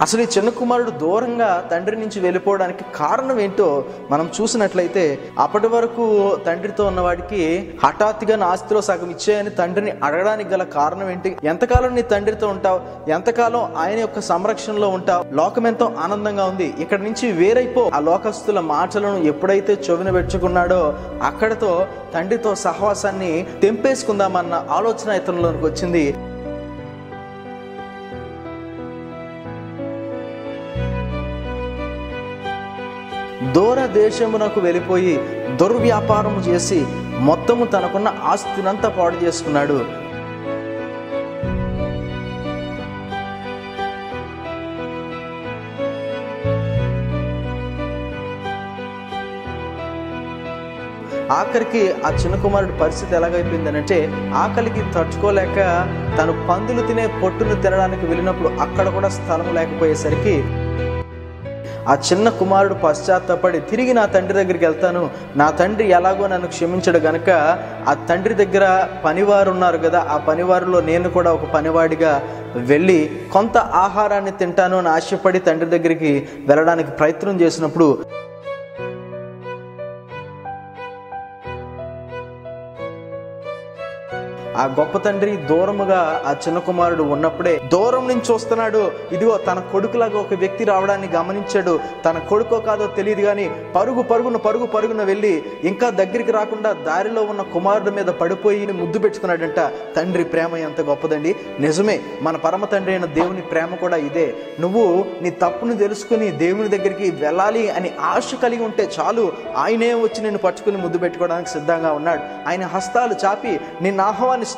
అసలు ఈ చిన్న కుమారుడు దూరంగా తండ్రి నుంచి వెళ్ళిపోవడానికి కారణం ఏంటో మనం చూసినట్లయితే, అప్పటి వరకు తండ్రితో ఉన్నవాడికి హఠాత్తుగా నా ఆస్తిలో సగం ఇచ్చేయని తండ్రిని అడగడానికి గల కారణం ఏంటి? ఎంతకాలం నీ తండ్రితో ఉంటావు? ఎంతకాలం ఆయన యొక్క సంరక్షణలో ఉంటావు? లోకం ఎంతో ఆనందంగా ఉంది, ఇక్కడ నుంచి వేరైపో. ఆ లోకస్తుల మాటలను ఎప్పుడైతే చెవిన పెట్టుకున్నాడో అక్కడతో తండ్రితో సహవాసాన్ని తెంపేసుకుందామన్న ఆలోచన ఇతనిలోనికి వచ్చింది. దూర దేశమునకు వెళ్ళిపోయి దుర్వ్యాపారం చేసి మొత్తము తనకున్న ఆస్తినంతా పాడు చేసుకున్నాడు. ఆఖరికి ఆ చిన్న కుమారుడి పరిస్థితి ఎలాగైపోయిందనంటే, ఆకలికి తట్టుకోలేక తను పందులు తినే పొట్టును తినడానికి వెళ్ళినప్పుడు అక్కడ కూడా స్థలం లేకపోయేసరికి ఆ చిన్న కుమారుడు పశ్చాత్తాపడి తిరిగి నా తండ్రి దగ్గరికి వెళ్తాను, నా తండ్రి ఎలాగో నన్ను క్షమించడు గనక ఆ తండ్రి దగ్గర పనివారు ఉన్నారు కదా, ఆ పనివారిలో నేను కూడా ఒక పనివాడిగా వెళ్ళి కొంత ఆహారాన్ని తింటాను అని ఆశపడి తండ్రి దగ్గరికి వెళ్ళడానికి ప్రయత్నం చేసినప్పుడు ఆ గొప్ప తండ్రి దూరముగా ఆ చిన్న కుమారుడు ఉన్నప్పుడే దూరం నుంచి చూస్తున్నాడు. ఇదిగో తన కొడుకులాగా ఒక వ్యక్తి రావడాన్ని గమనించాడు. తన కొడుకో కాదో తెలియదు కానీ పరుగున వెళ్ళి ఇంకా దగ్గరికి రాకుండా దారిలో ఉన్న కుమారుడి మీద పడిపోయి ముద్దు పెట్టుకున్నాడంట. తండ్రి ప్రేమ ఎంత గొప్పదండి! నిజమే, మన పరమ తండ్రి అయిన దేవుని ప్రేమ కూడా ఇదే. నువ్వు నీ తప్పును తెలుసుకుని దేవుని దగ్గరికి వెళ్ళాలి అని ఆశ కలిగి ఉంటే చాలు, ఆయనే వచ్చి నిన్ను పట్టుకుని ముద్దు పెట్టుకోవడానికి సిద్ధంగా ఉన్నాడు. ఆయన హస్తాలు చాపి నిన్ను ఆహ్వానిస్తున్నాడు.